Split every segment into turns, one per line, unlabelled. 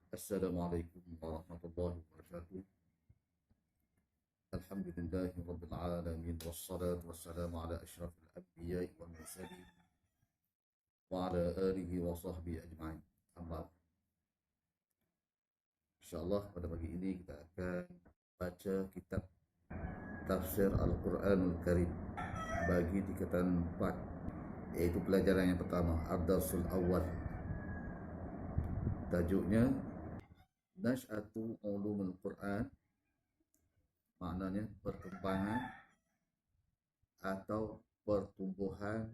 Assalamualaikum warahmatullahi wabarakatuh. Alhamdulillahi rabbil alamin wassalatu wassalamu ala asyrafil anbiya'i wal mursalin wa ala alihi wa sahbihi ajma'in. Amma insyaallah pada pagi ini kita akan baca kitab Tafsir Al-Qur'anul Karim bagi tingkatan 4, iaitu pelajaran yang pertama, Ad-Darsul Awal. Tajuknya Nash'atu Ulumul Quran, maknanya perkembangan atau pertumbuhan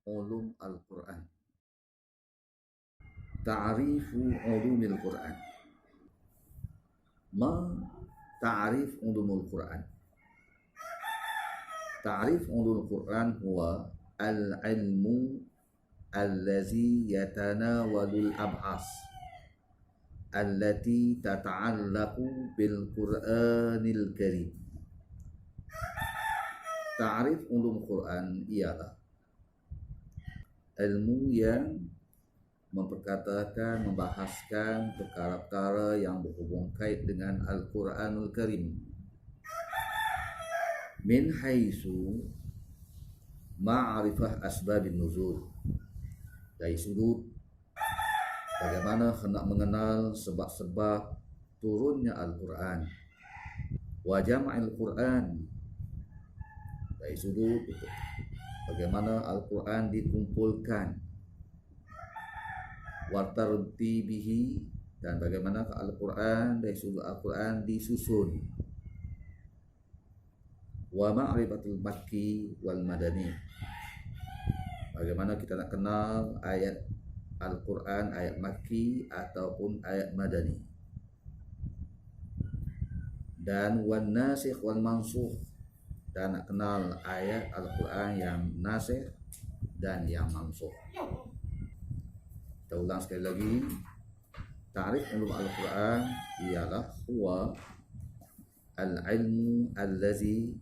ulum Al-Quran. Ta'rifu ulumil Quran. Ma ta'rif ulumul Quran. Ta'rif ulumul Quran huwa al-ilmu allazi yatanawalul ab'as allati tata'allaqu bil Qur'anil Karim. Ta'rif ulum Quran ialah ilmu yang memperkatakan, membahaskan perkara-perkara yang berhubung kait dengan Al-Quranul Karim. Min haitsu ma'rifah asbabin nuzul, dari sudut bagaimana hendak mengenal sebab-sebab turunnya Al-Quran. Wa jam'il Quran, dari sudut bagaimana Al-Quran dikumpulkan. Wa tartibihi, dan bagaimana Al-Quran, dari sudut Al-Quran disusun. Wa ma'rifatul makki wal madani, bagaimana kita nak kenal ayat Al-Quran, ayat Makki ataupun ayat Madani. Dan wan nasikh wal mansukh, dan nak kenal ayat Al-Quran yang nasikh dan yang mansukh. Kita ulang sekali lagi. Ta'rif ulum Al-Quran ialah huwa al-ilmu allazi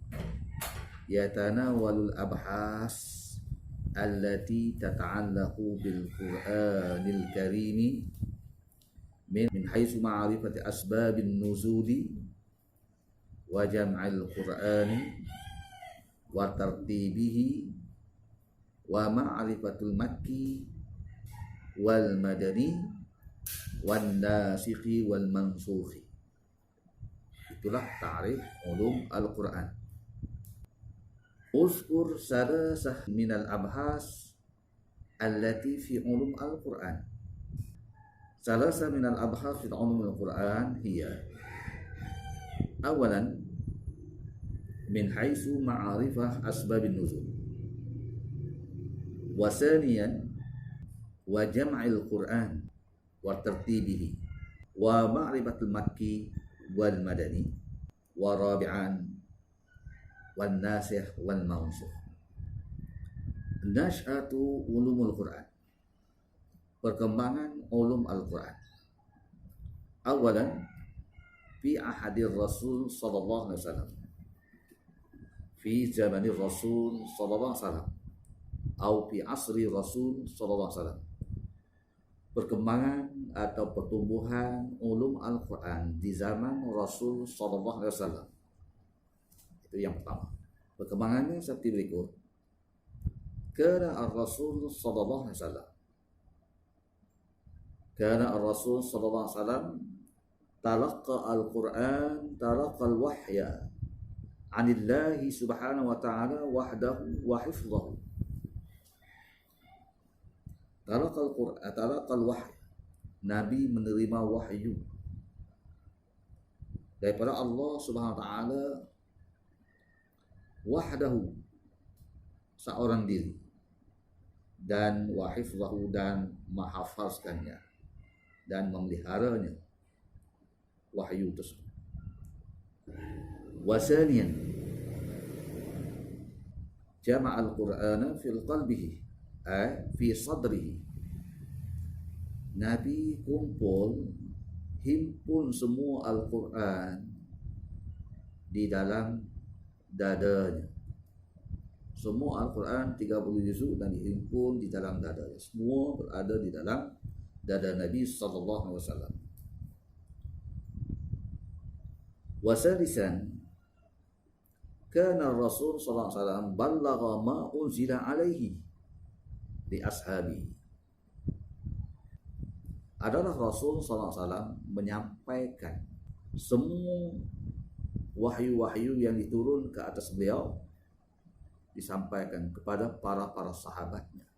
yatanawalul abhas allati tata'allaqu bil Qur'anil Karim min haitsu ma'rifati asbabin nuzuli wa jam'il Qur'ani wa tartibihi wa ma'rifatul makki wal madani wan nasikhi wal mansukhi. Itulah ta'rif ulum Al-Quran. Uzkur salasah minal abhas allati fi ulum Al-Quran. Salasah minal abhas fi ulum Al-Quran hiya: awalan, min haitsu ma'rifah asbabin nuzul. Wa thaniyan, wa jam'il Quran wa tartibihi wa ma'rifatul makki wal madani. Wa rabi'an, wan nasikh wal mansukh. Nash'atu ulumul Quran, perkembangan ulum Al-Quran. Awalan, fi ahadir Rasul sallallahu alaihi wasallam, fi zamanir Rasul sallallahu alaihi wasallam, atau fi asri Rasul sallallahu alaihi wasallam. Perkembangan atau pertumbuhan ulum Al-Quran di zaman Rasul sallallahu alaihi wasallam. Itu yang pertama. Perkembangannya seperti berikut. Kana ar-Rasul sallallahu alaihi wasallam, kana ar-Rasul sallallahu alaihi wasallam talaqqa al-Quran, talaqqa al-wahya 'anillahi subhanahu wa ta'ala wahdahu wa hifdhahu. Talaqqa al-Quran, talaqqa al-wahya, Nabi menerima wahyu daripada Allah subhanahu wa ta'ala wahdahu, seorang diri, dan wahifzahu, dan menghafazkannya dan memeliharanya wahyu tersebut. Wasaniyan, jama'al Qur'ana fil qalbihi, fi sadrihi. Nabi himpun semua Al-Quran di dalam dadanya. Semua Al-Quran 30 juzuk dan dihimpun di dalam dadanya. Semua berada di dalam dada Nabi sallallahu alaihi wasallam. Wasalisan, kana Rasul sallallahu alaihi wasallam ballagha ma unzila alaihi li ashabi. Adalah Rasul sallallahu alaihi wasallam menyampaikan semua wahyu-wahyu yang diturun ke atas beliau, disampaikan kepada para sahabatnya.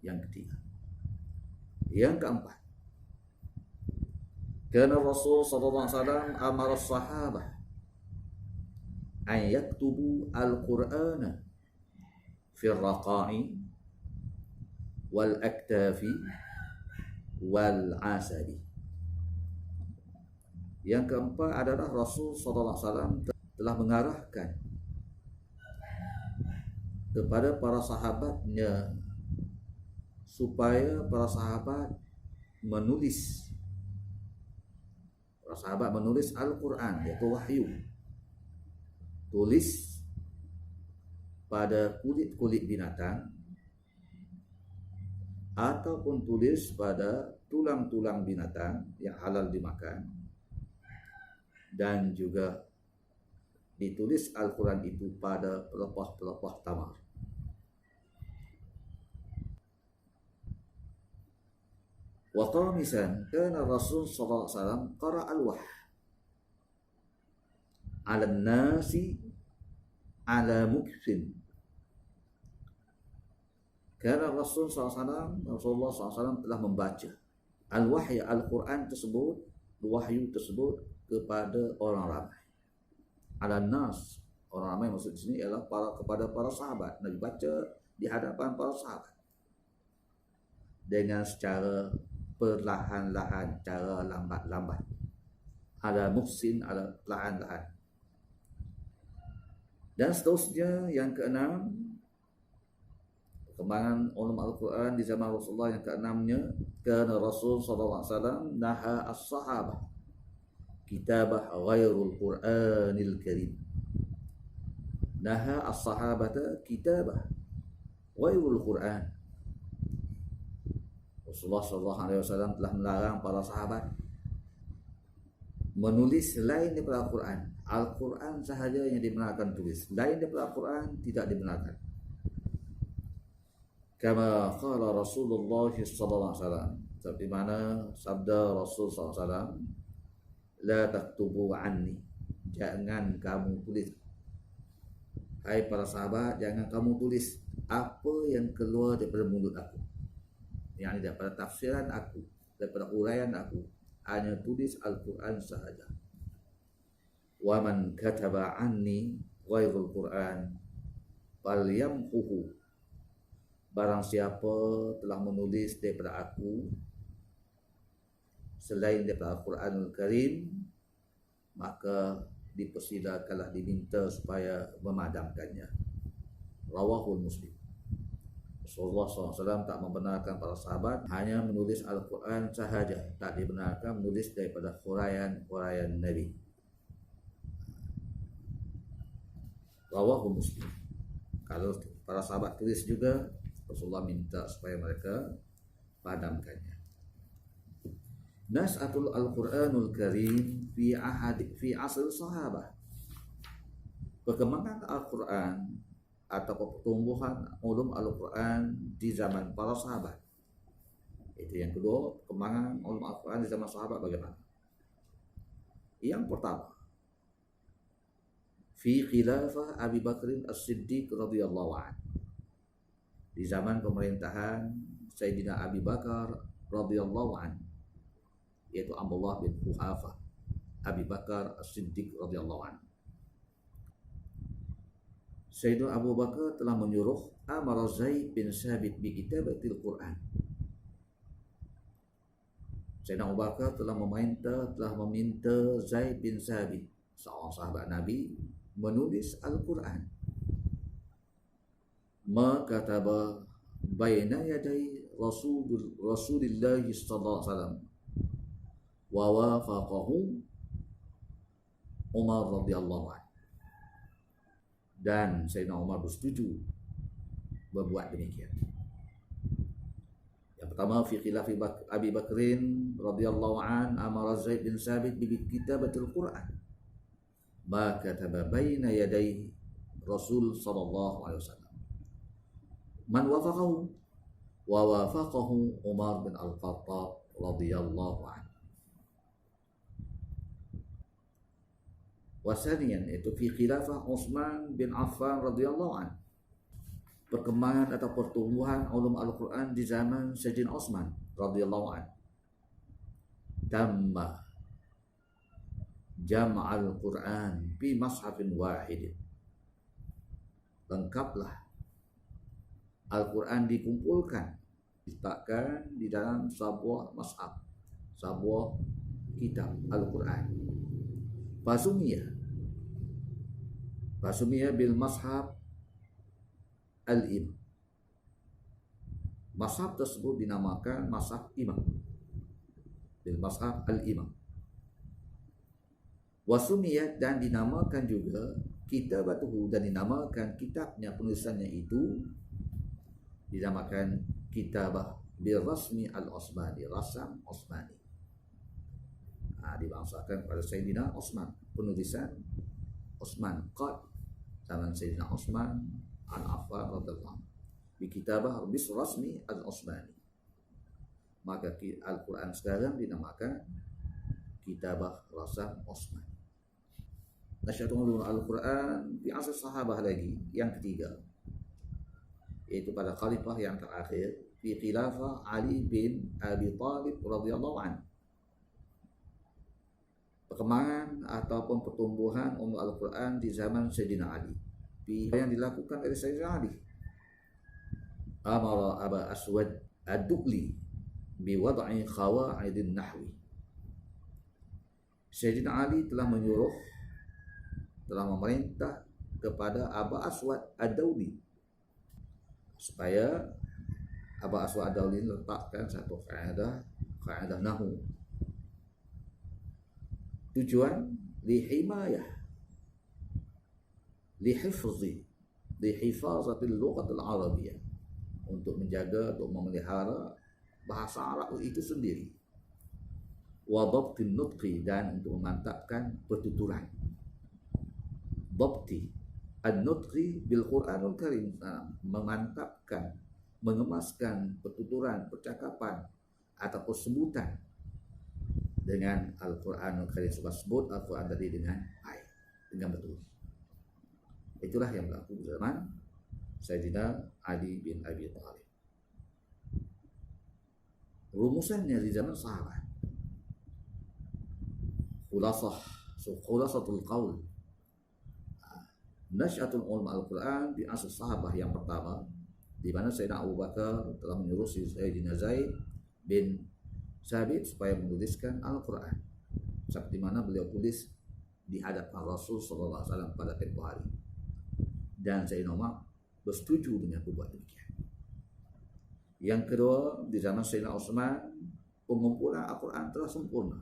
Yang ketiga. Yang keempat, karena Rasul sallallahu alaihi wasallam amara sahabah an yaktubu al-Qur'ana fi raqa'i wal aktafi wal asabi. Yang keempat adalah Rasul sallallahu alaihi wasallam telah mengarahkan kepada para sahabatnya supaya para sahabat menulis Al-Quran, yaitu wahyu. Tulis pada kulit-kulit binatang ataupun tulis pada tulang-tulang binatang yang halal dimakan, dan juga ditulis Al-Quran itu pada pelepah-pelepah tamar. Wa khamisan, kana Rasul sallallahu alaihi wasallam qara al-wahy 'ala an-nasi 'ala muksin. Karena Rasulullah SAW telah membaca al-wahyu, Al-Quran tersebut, wahyu tersebut kepada orang ramai. Al-nas, orang ramai maksud di sini ialah kepada para sahabat. Nabi baca di hadapan para sahabat dengan secara perlahan-lahan, cara lambat-lambat. Ala muhsin, ala perlahan-lahan. Dan seterusnya, yang keenam, perkembangan ulum Al-Quran di zaman Rasulullah yang keenamnya, kerana Rasul SAW naha as-sahabah kitabah ghairul Qur'anil Karim. Naha as-sahabata kitabah ghairul Qur'an. Rasulullah SAW telah melarang para sahabat menulis lain daripada Al-Quran. Al-Quran sahaja yang dibenarkan tulis, lain daripada Al-Quran tidak dibenarkan. Kama qala Rasulullah sallallahu alaihi wasallam, seperti mana sabda Rasul sallallahu alaihi wasallam, la taktubu anni, jangan kamu tulis, hai para sahabat, jangan kamu tulis apa yang keluar daripada mulut aku, yang daripada tafsiran aku, daripada uraian aku, hanya tulis Al-Quran sahaja. Wa man kataba anni ghairul Quran falyamhuhu, barang siapa telah menulis daripada aku selain daripada Al-Quranul Karim, maka dipersilakanlah, diminta supaya memadamkannya. Rawahul Muslim. Rasulullah SAW tak membenarkan para sahabat hanya menulis Al-Quran sahaja, tak dibenarkan menulis daripada huraian Nabi. Rawahul Muslim. Kalau para sahabat tulis juga, Rasulullah minta supaya mereka padamkannya. Nas'atul Al-Quranul Karim fi asr sahabah. Perkembangan Al-Quran atau pertumbuhan ulum Al-Quran di zaman para sahabat. Itu yang kedua, perkembangan ulum Al-Quran di zaman sahabat bagaimana? Yang pertama, fi khilafah Abi Bakr As-Siddiq radhiyallahu anhu. Di zaman pemerintahan Sayyidina Abi Bakar radhiyallahu anhu, yaitu Abdullah bin Quhafah, Abi Bakar As-Siddiq radhiyallahu anhu. Sayyidina Abu Bakar telah menyuruh amara Zaid bin Sabit bi kitabatil Quran. Sayyidina Abu Bakar telah meminta Zaid bin Sabit, seorang sahabat Nabi, menulis Al-Quran. Maka kataba baina yaday Rasulillah sallallahu alaihi wasallam wa wafaqahu Umar radhiyallahu anhu. Dan Sayyidina Umar bersetuju berbuat demikian. Yang Pertama, fi khilafi Abi Bakrin radhiyallahu an amara Zaid bin Sabit bi kitabatil Quran. Ma kataba baina yaday Rasul sallallahu alaihi wasallam. Man wafaqahu wa wafaqahu Umar bin Al-Khattab radhiyallahu anhu. Wasanian itu fi khilafah Utsman bin Affan radhiyallahu anhu. Perkembangan atau pertumbuhan ulum Al-Quran di zaman Sayyidina Utsman radhiyallahu anhu. Tamma jam'al Quran fi mashafin wahid. Lengkaplah Al-Quran dikumpulkan, diletakkan di dalam sebuah mashaf, sebuah kitab Al-Quran. Fasumiyah bil mashaf al-imam. Mashaf tersebut dinamakan mashaf imam. Bil mashaf al-imam. Wasumiyat, dan dinamakan juga kitabatuhu, dan dinamakan kitabnya, penulisannya itu dinamakan kitabah bil rasmi al-Utsmani, rasam Utsmani. Dibangsakan pada Sayyidina Utsman, penulisan Utsman qad zaman Sayyidina Utsman an Affan radhiyallahu anhu bi kitabah bis rasmi al-Utsmani. Maka Al-Quran sekarang dinamakan kitabah rasam Utsman. Nasyatun Al-Quran di asal sahabah lagi yang ketiga, yaitu pada khalifah yang terakhir fi khilafah Ali bin Abi Thalib radhiyallahu anhu. Perkembangan ataupun pertumbuhan ulum Al-Quran di zaman Sayyidina Ali yang dilakukan oleh Sayyidina Ali. Amara Aba Aswad ad-Du'li bi wad'i qawaidin nahwi. Sayyidina Ali telah memerintah kepada Aba Aswad ad-Du'li supaya Aba Aswad ad-Du'li letakkan satu kaidah nahwu. Tujuan lihimayah, lihifazatil lughatil arabiyyah, untuk menjaga, untuk memelihara bahasa Arab itu sendiri. Wa dhabtin nutqi, dan untuk memantapkan pertuturan. Dhabti an-nutqi bil Qur'anul Karim, memantapkan, mengemaskan pertuturan, percakapan ataupun sebutan dengan Al-Quranul Karim. Sebut Al-Quran tadi dengan baik, dengan betul. Itulah yang berlaku di zaman Sayyidina Ali bin Abi Thalib. Rumusannya di zaman sahabat. Khulasatul qaul. Nasy'atul ulum Al-Quran di asal sahabah yang pertama, di mana Sayyidina Abu Bakar telah menyuruh Sayyidina Zaid bin Sabit supaya menuliskan Al-Quran, seperti mana beliau tulis di hadapan Rasul sallallahu alaihi wasallam pada tempoh hari. Dan Sayyidina Umar bersetuju dengan perbuatan demikian. Yang kedua, di zaman Sayyidina Utsman, pengumpulan Al-Quran telah sempurna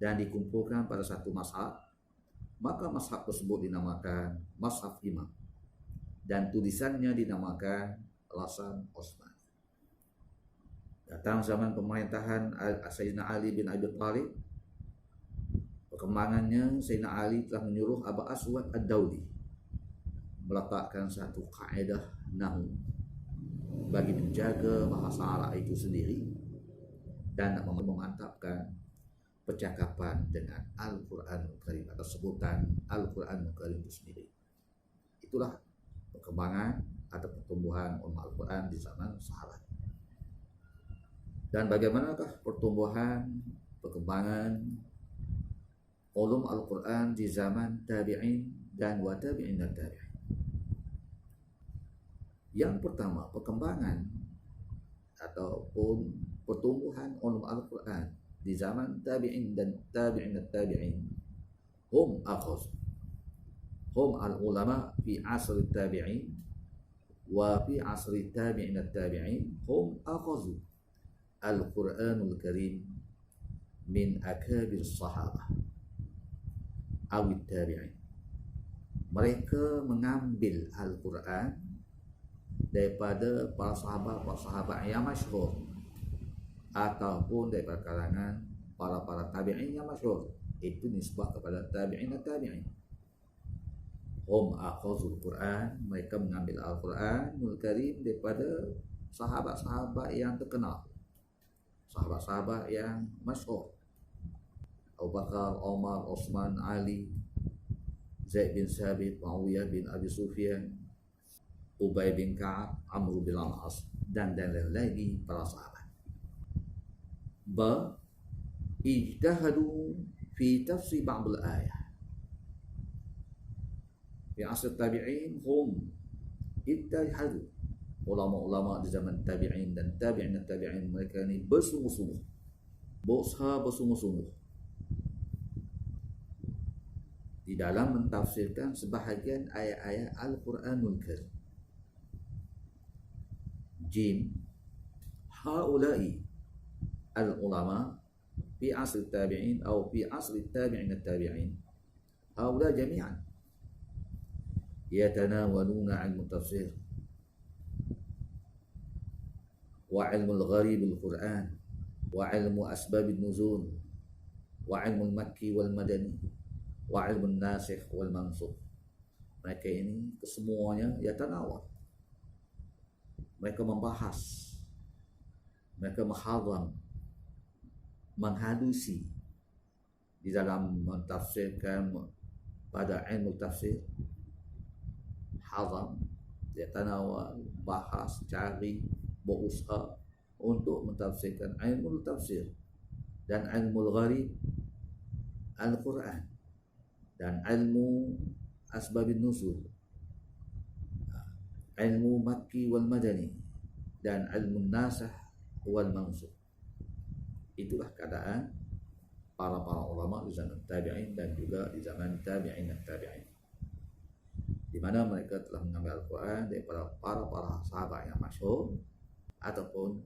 dan dikumpulkan pada satu mashaf. Maka mashaf tersebut dinamakan mashaf imam, dan tulisannya dinamakan rasam Utsman. Datang zaman pemerintahan Sayyidina Ali bin Abi Thalib, perkembangannya Sayyidina Ali telah menyuruh Aba Aswad ad-Du'li meletakkan satu kaidah nahwu bagi menjaga bahasa Arab itu sendiri dan memantapkan percakapan dengan Al-Quranul Karim atau sebutan Al-Quranul Karim itu sendiri. Itulah perkembangan atau pertumbuhan ulum Al-Quran di zaman sahabat. Dan bagaimanakah perkembangan ulum Al-Quran di zaman tabi'in dan wa tabi'in dan tabi'in. Yang pertama, perkembangan ataupun pertumbuhan ulum Al-Quran di zaman tabi'in dan tabi'in dan tabi'in. Hum al-ulama fi asri tabi'in wa fi asri tabi'in dan tabi'in. Hum akhazu Al-Quranul Karim min akabir sahabah awit tabi'in. Mereka mengambil Al-Quran daripada para sahabat yang masyhur ataupun daripada kalangan para tabi'in yang masyhur. Itu nisbah kepada tabi'in dan tabi'in. Hum akhazul Quran, mereka mengambil Al-Quranul Karim daripada sahabat-sahabat yang terkenal, sahabat-sahabat yang masyhur. Abu Bakar, Umar, Osman, Ali, Zaid bin Sabit, Muawiyah bin Abi Sufyan, Ubay bin Ka'ab, Amr bin Al-As, dan lain-lain para sahabat. Ijtahadu fi tafsir ba'd al-ayah. Fi asr tabi'in hum ijtahadu. Ulama-ulama di zaman tabi'in dan tabi'in mereka ni bersungguh-sungguh, berusaha bersungguh-sungguh di dalam mentafsirkan sebahagian ayat-ayat Al-Quranul Karim. Jim, haula'i al-ulama fi asr tabi'in atau fi asr tabi'in at-tabi'in, haula jami'an yatanawaluna 'ilm tafsir wa 'ilm al-gharib al-Quran wa 'ilm asbab an-nuzul wa 'ilm al-makki wal madani wa 'ilm an-nasikh wal mansukh. Mereka ini kesemuanya yatanawal, mereka membahas, mereka menghadam, menghalusi di dalam mentafsirkan pada ilmu tafsir. Hazam, dia tanawal, bahas, cari, berusaha untuk mentafsirkan ilmu tafsir dan ilmu gharib Al-Quran dan ilmu asbabin nuzul, ilmu makki wal madani, dan ilmu nasah wal mansukh. Itulah keadaan para ulama di zaman tabi'in dan juga di zaman tabi'in dan tabi'in, di mana mereka telah mengambil Al-Quran daripada para sahabat yang masyhur ataupun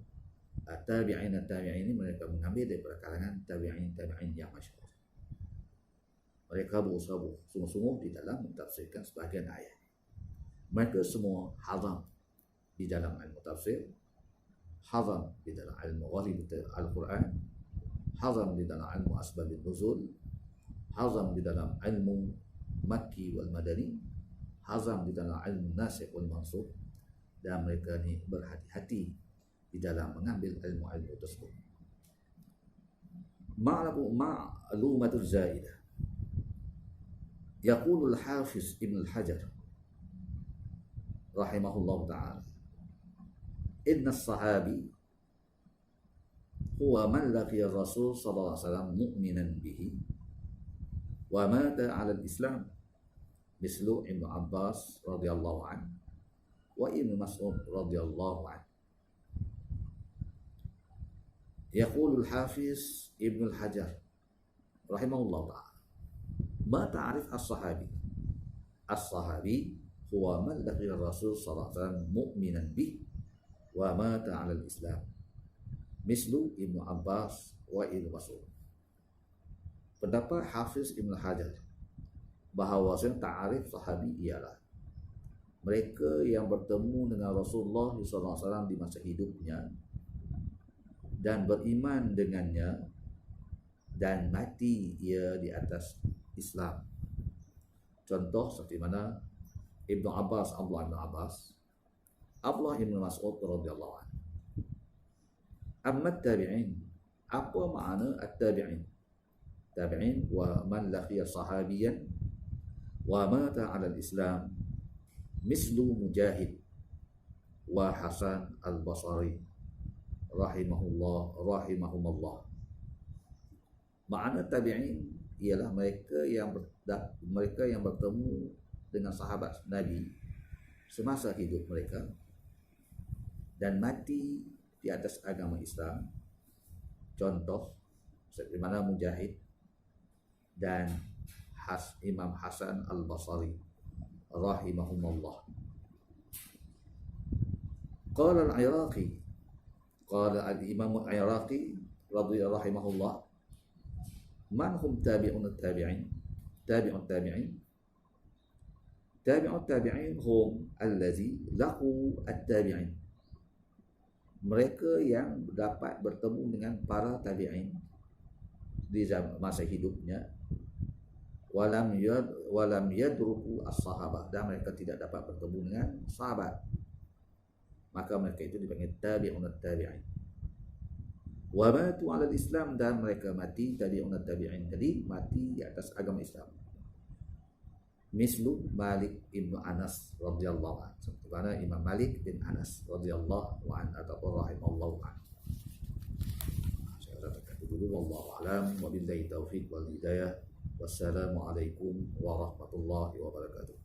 tabi'in dan tabi'in ini mereka mengambil daripada kalangan tabi'in yang masyhur. Mereka berusaha sungguh-sungguh di dalam mentafsirkan sebahagian ayat. Mereka semua hazam di dalam ilmu tafsir, hazam di dalam ilmu gharib Al-Quran, hazam di dalam ilmu asbabin nuzul, hazam di dalam ilmu makki wal madani, hazam di dalam ilmu nasikh wal mansukh, dan mereka ni berhati-hati di dalam mengambil ilmu-ilmu tersebut. Ma'lumatul zaidah. Yaqulu al-Hafiz Ibn al-Hajar rahimahullah ta'ala, inna as-sahabi huwa man laqiya Rasul sallallahu alaihi wasallam mu'minan bihi wa mata 'ala al-Islam, mislu Ibnu Abbas radhiyallahu anhu wa Ibnu Mas'ud radhiyallahu anhu. Yaqulu al-Hafiz Ibn al-Hajar rahimahullah ta'ala, ma ta'rif as-sahabi? As-sahabi huwa man laqiya Rasul sallallahu alaihi wasallam mu'minan bihi wa mata 'ala al-Islam, mislu Ibnu Abbas wa Ibnu Mas'ud. Pendapat Hafiz Ibn Hajar bahawa ta'arif sahabi ialah mereka yang bertemu dengan Rasulullah SAW di masa hidupnya dan beriman dengannya dan mati ia di atas Islam. Contoh seperti mana Ibnu Abbas, Abdullah Ibn Mas'ud radhiyallahu anhu. Amma tabi'in, apa makna at-tabi'in? Tabi'in wa man laqiya sahabiyan wa mata 'ala al-Islam, mislu Mujahid wa Hasan al-Basri rahimahumullah. Makna tabi'in ialah mereka yang bertemu dengan sahabat Nabi semasa hidup mereka dan mati di atas agama Islam. Contoh seperti mana Mujahid dan Imam Hasan al-Basri rahimahumullah. Qala al-Iraqi, qala al-Imam al-Iraqi radhiyallahu rahimahullah, man hum tabi'un tabi'in? Tabi'un tabi'in Tabi'ut tabi'in hum allazi laqu at-tabi'in. Mereka yang dapat bertemu dengan para tabi'in di masa hidupnya, walam yadruku as-sahabah, dan mereka tidak dapat bertemu dengan sahabat, maka mereka itu dipanggil tabi'un at-tabi'in. Wa matu 'ala al-islam, dan mereka mati tabi'un at-tabi'in, jadi mati di atas agama Islam. Mislu Malik ibn Anas radhiyallahu anhu, seperti mana Imam Malik bin Anas radhiyallahu anhu ataupun rahimallahu anhu. Saya katakan dulu, wallahu a'lam, wabillahi taufiq wal hidayah. Wassalamualaikum warahmatullahi wabarakatuh.